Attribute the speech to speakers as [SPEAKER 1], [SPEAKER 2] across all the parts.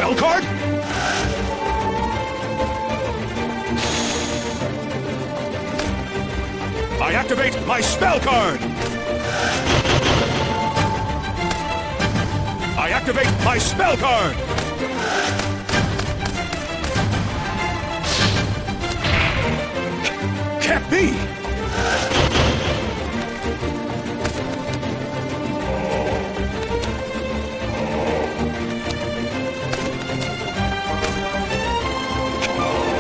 [SPEAKER 1] spell card? I activate my spell card! I activate my spell card! Can't be!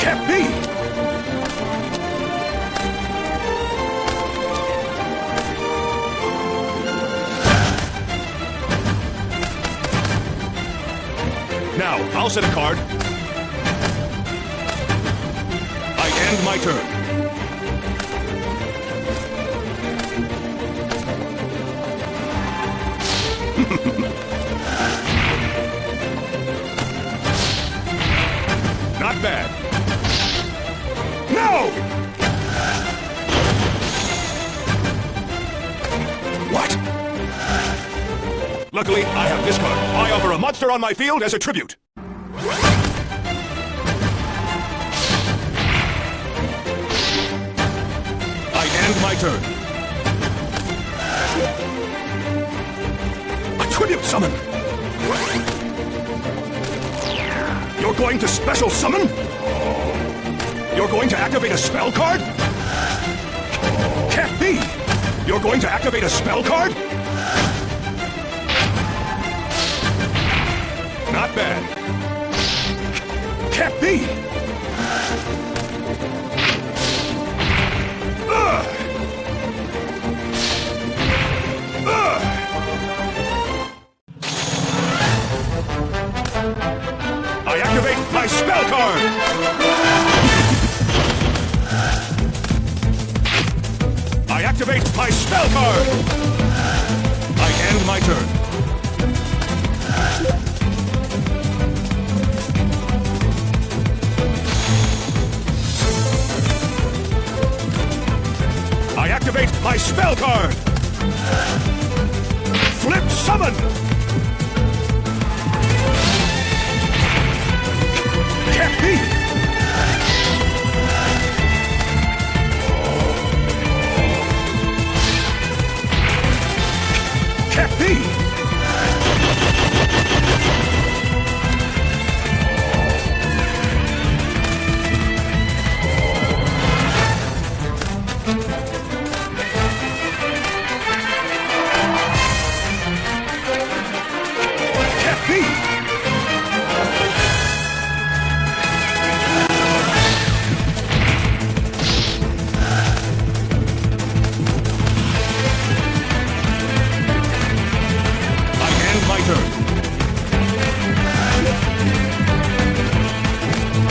[SPEAKER 1] Can't be! Now, I'll set a card. I end my turn. Not bad. No! What? Luckily, I have this card. I offer a monster on my field as a tribute. I end my turn. A tribute summon! You're going to special summon? You're going to activate a spell card? Can't be! You're going to activate a spell card? Not bad. Can't be! Ugh! Ugh! I activate my spell card! I activate my spell card! I end my turn. I activate my spell card! Flip summon! Can't be! Can't be!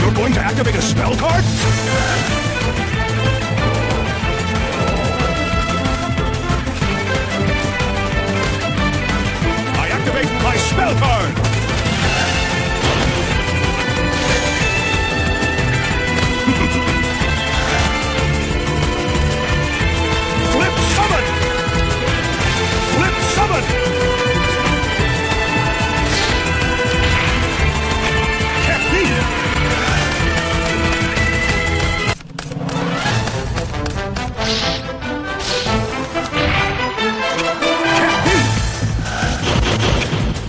[SPEAKER 1] You're going to activate a spell card? I activate my spell card! Flip summon! Flip summon! Can't be!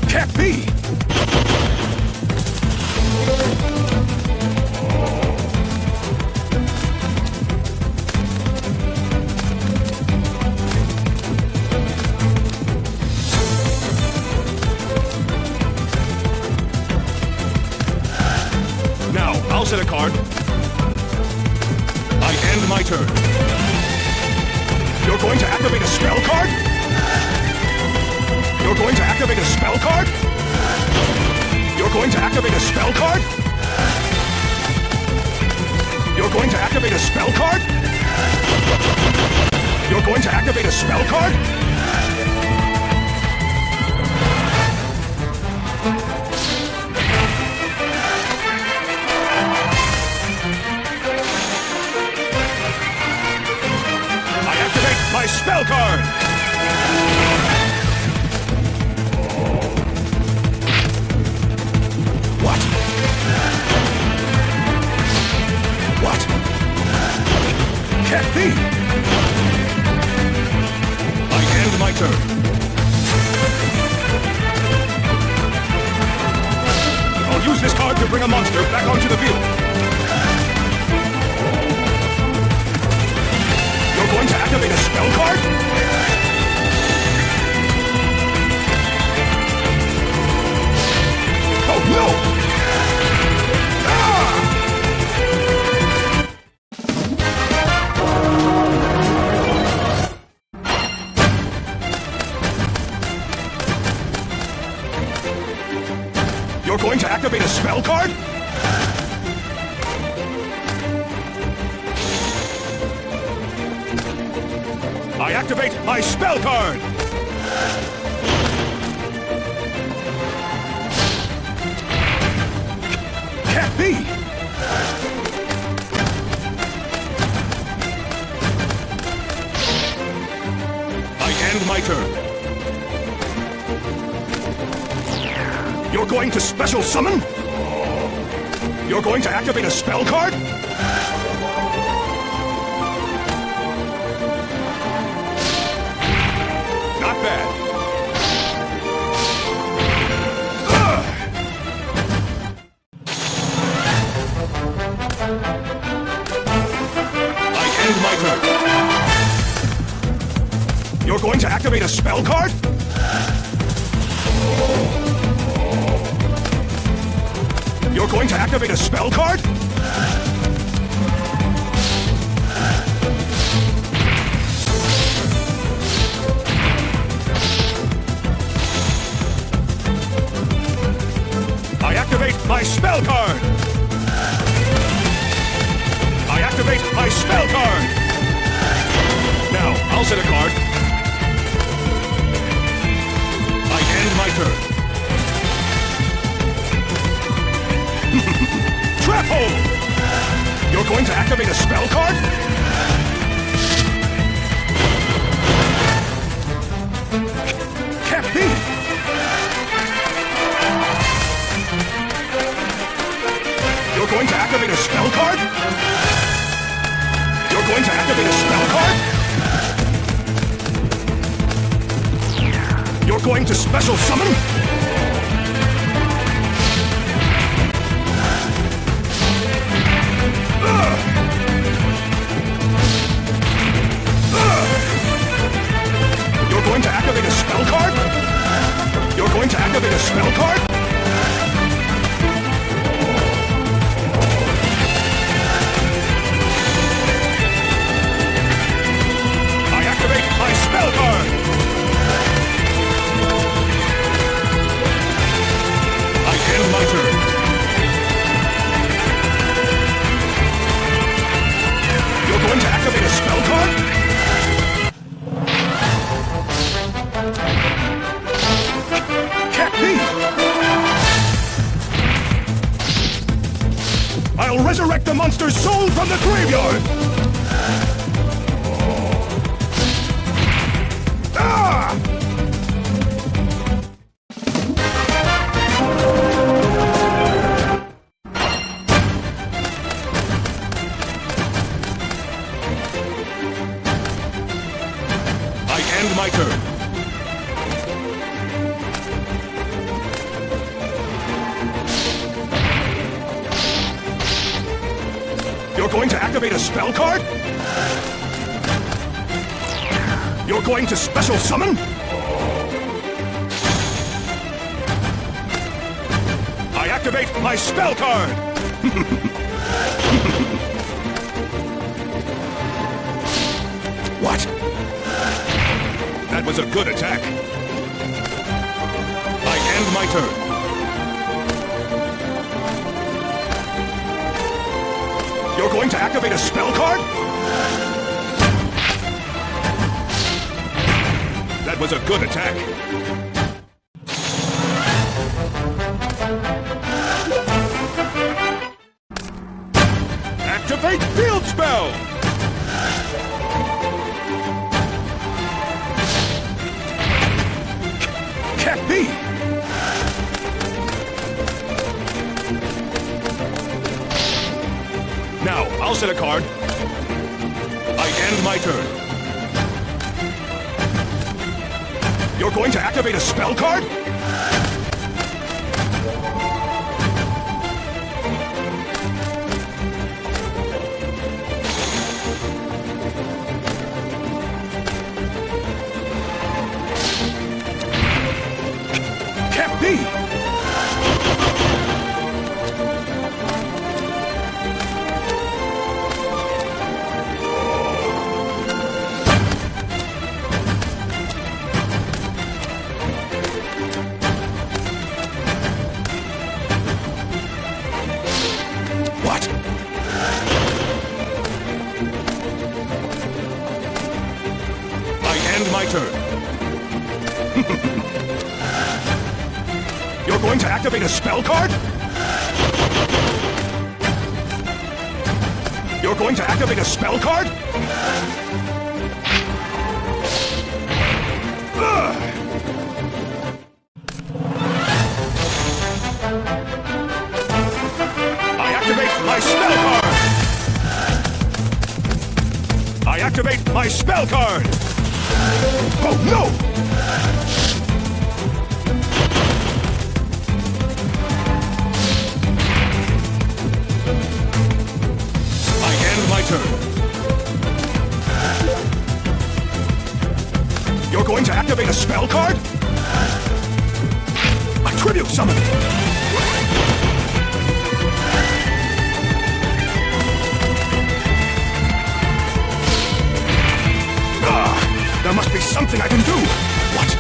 [SPEAKER 1] Can't be! Now, I'll set a card. I end my turn. You're going to activate a spell card? You're going to activate a spell card? You're going to activate a spell card? You're going to activate a spell card? You're going to activate a spell card? I activate my spell card! What? turn. I'll use this card to bring a monster back onto the field. You're going to activate a spell card? Oh no! You're going to activate a spell card? I activate my spell card! Can't be! I end my turn. You're going to special summon? You're going to activate a spell card? Not bad. I end my turn. You're going to activate a spell card? You're going to activate a spell card? I activate my spell card! I activate my spell card! Now, I'll set a card. I end my turn. Trap hole! You're going to activate a spell card? Can't be! You're going to activate a spell card? You're going to activate a spell card? You're going to special summon? You're going to activate a spell card? You're going to activate a spell card? I activate my spell card! I end my turn. You're going to activate a spell card? Can't be! I'll resurrect the monster's soul from the graveyard! Ah! I end my turn. You're going to activate a spell card? You're going to special summon? I activate my spell card! What? That was a good attack. I end my turn. You're going to activate a spell card? That was a good attack. Activate field spell! Can't be! Now, I'll set a card. I end my turn. You're going to activate a spell card? Can't be! What? I end my turn. You're going to activate a spell card? You're going to activate a spell card? Ugh! I activate my spell card! I activate my spell card! Oh no! My turn. You're going to activate a spell card? A tribute summon! There must be something I can do! What?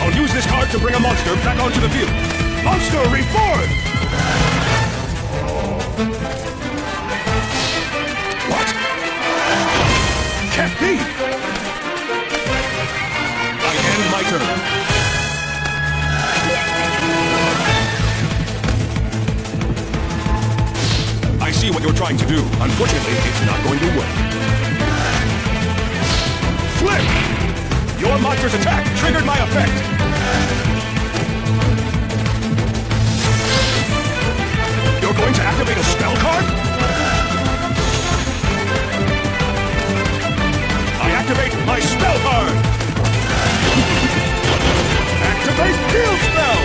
[SPEAKER 1] I'll use this card to bring a monster back onto the field. Monster reborn! What? Can't be! I end my turn. I see what you're trying to do. Unfortunately, it's not going to work. Flip! Your monster's attack triggered my effect. You're going to activate a spell card? I activate my spell card! Activate Heal Spell!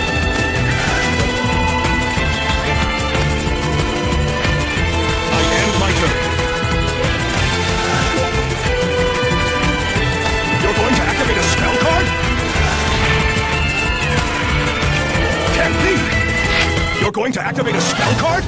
[SPEAKER 1] I end my turn. You're going to activate a spell card? Can't be! You're going to activate a spell card?